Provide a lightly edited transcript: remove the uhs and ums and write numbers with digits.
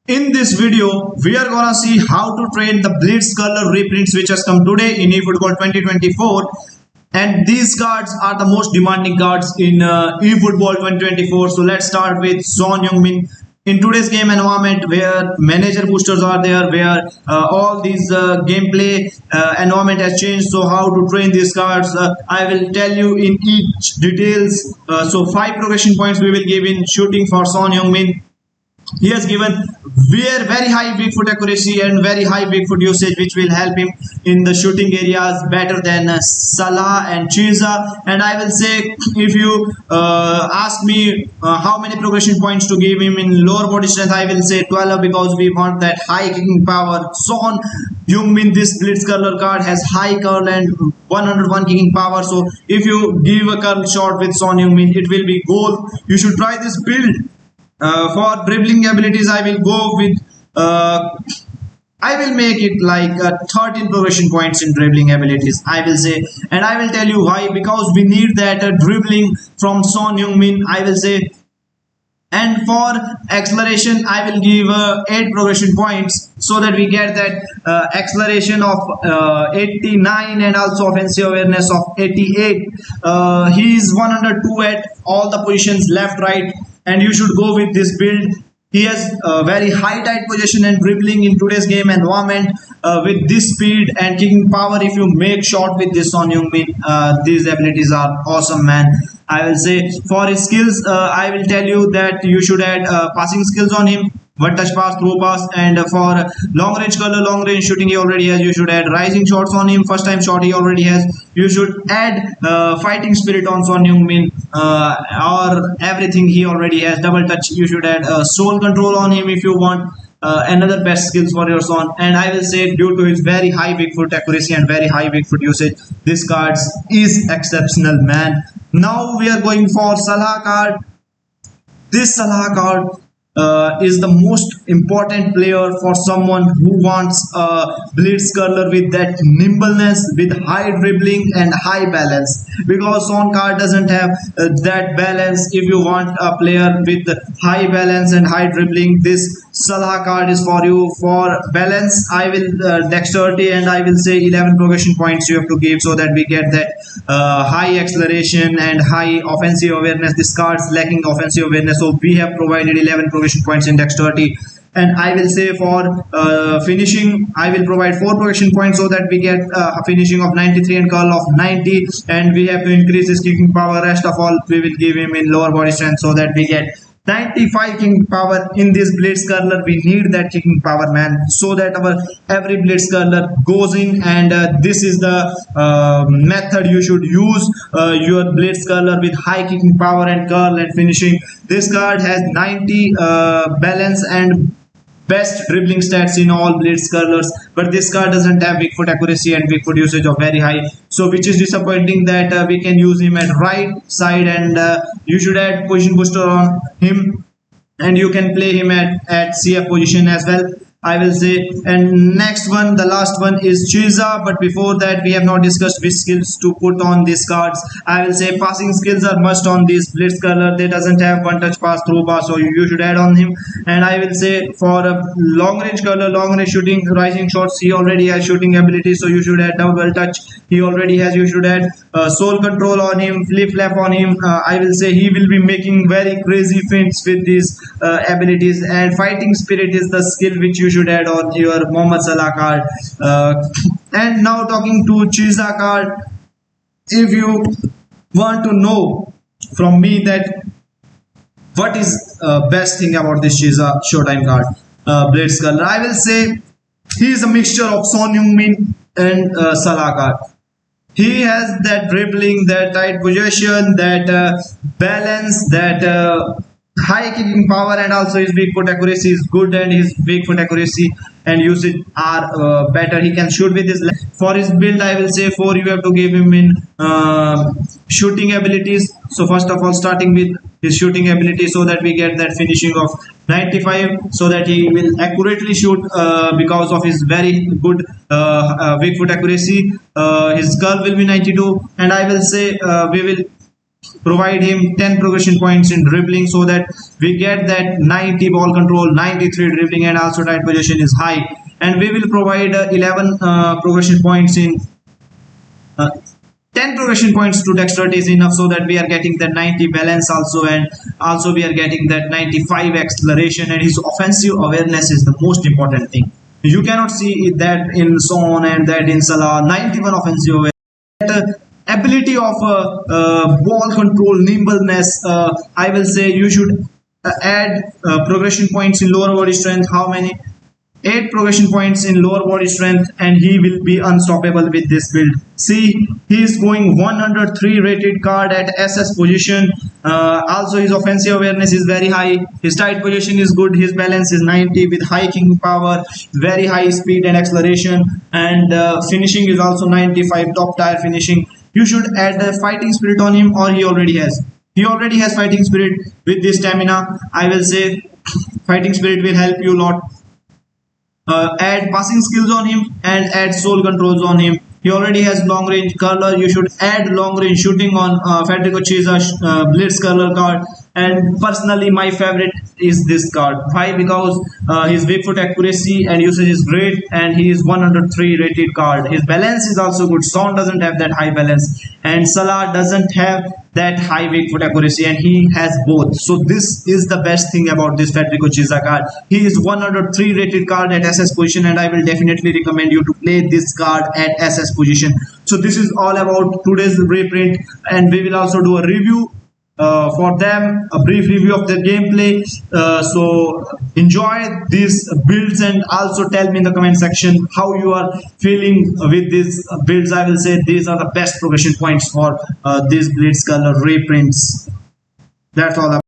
In this video, we are gonna see how to train the blitz color reprints which has come today in eFootball 2024. And these cards are the most demanding cards in eFootball 2024. So let's start with Son Heung-min. In today's game environment where manager boosters are there, where all these gameplay environment has changed, so how to train these cards, I will tell you in each details. So 5 progression points we will give in shooting for Son Heung-min. He has given very high weak foot accuracy and very high weak foot usage, which will help him in the shooting areas better than Salah and Chiesa. And I will say, if you ask me how many progression points to give him in lower body strength, I will say 12, because we want that high kicking power. Son Heung-min, this blitz curler card, has high curl and 101 kicking power. So if you give a curl shot with Son Heung-min, it will be goal. You should try this build. For dribbling abilities, I will go with I will make it like 13 progression points in dribbling abilities, I will say, and I will tell you why. Because we need that dribbling from Son Heung-min, I will say. And for acceleration, I will give 8 progression points, so that we get that acceleration of 89 and also offensive awareness of 88. He is 102 at all the positions, left, right, and you should go with this build. He has very high tight possession and dribbling in today's game environment. With this speed and kicking power, if you make shot with this Son Heung-min, these abilities are awesome, man. I will say for his skills, I will tell you that you should add passing skills on him. One touch pass, throw pass, and for long range color, long range shooting he already has. You should add rising shots on him. First time shot he already has. You should add fighting spirit on Son Heung-min, or everything he already has. Double touch. You should add soul control on him if you want another best skills for your Son. And I will say, due to his very high big foot accuracy and very high big foot usage, this card is exceptional, man. Now we are going for Salah card. This Salah card is the most important player for someone who wants a blitz curler with that nimbleness, with high dribbling and high balance. Because Son card doesn't have that balance. If you want a player with high balance and high dribbling, this Salah card is for you. For balance, I will dexterity, and I will say 11 progression points you have to give, so that we get that high acceleration and high offensive awareness. This card is lacking offensive awareness, so we have provided 11 progression points in dexterity. And I will say for finishing, I will provide 4 progression points, so that we get a finishing of 93 and curl of 90. And we have to increase his kicking power. Rest of all we will give him in lower body strength, so that we get 95 kicking power in this blitz curler. We need that kicking power, man, so that our every blitz curler goes in. And this is the method you should use your blitz curler with high kicking power and curl and finishing. This card has 90 balance and best dribbling stats in all blitz curlers, but this card doesn't have weak foot accuracy and weak foot usage of very high, so which is disappointing that we can use him at right side. And you should add position booster on him, and you can play him at CF position as well, I will say. And next one, the last one, is Chiesa. But before that, we have not discussed which skills to put on these cards. I will say passing skills are must on this blitz color. They doesn't have one touch pass, throw pass, so you should add on him. And I will say for a long range color, long range shooting, rising shots, he already has shooting ability, so you should add double touch. He already has. You should add soul control on him, flip flap on him. I will say he will be making very crazy feints with these abilities. And fighting spirit is the skill which you should add on your Mohamed Salah card. And now talking to Chiesa card, if you want to know from me that what is best thing about this Chiesa Showtime card, blitz color, I will say he is a mixture of Son Heung-min and Salah card. He has that dribbling, that tight possession, that balance, that high kicking power, and also his weak foot accuracy is good, and his weak foot accuracy and usage are better. He can shoot with his left. For his build, I will say 4 you have to give him in shooting abilities. So first of all, starting with his shooting ability, so that we get that finishing of 95, so that he will accurately shoot because of his very good weak foot accuracy. His curl will be 92, and I will say we will provide him 10 progression points in dribbling so that we get that 90 ball control, 93 dribbling, and also tight possession is high. And we will provide 11 progression points in uh, 10 progression points to dexterity is enough so that we are getting that 90 balance also, and also we are getting that 95 acceleration, and his offensive awareness is the most important thing. You cannot see that in Son and that in Salah. 91 offensive awareness. That, ability of ball control, nimbleness, I will say you should add progression points in lower body strength. How many? 8 progression points in lower body strength, and he will be unstoppable with this build. See, he is going 103 rated card at SS position. Also his offensive awareness is very high, his tight position is good, his balance is 90 with high kicking power, very high speed and acceleration, and finishing is also 95, top tier finishing. You should add a fighting spirit on him, or he already has. He already has fighting spirit. With this stamina, I will say fighting spirit will help you a lot. Add passing skills on him and add soul controls on him. He already has long range curler. You should add long range shooting on Federico Chiesa blitz curler card. And personally, my favorite is this card. Why? Because his weak foot accuracy and usage is great, and he is 103 rated card. His balance is also good. Son doesn't have that high balance, and Salah doesn't have that high weak foot accuracy, and he has both. So this is the best thing about this Federico Chiesa card. He is 103 rated card at SS position, and I will definitely recommend you to play this card at SS position. So this is all about today's reprint, and we will also do a review for them, a brief review of their gameplay. So enjoy these builds, and also tell me in the comment section how you are feeling with these builds. I will say these are the best progression points for these blitz color reprints. That's all.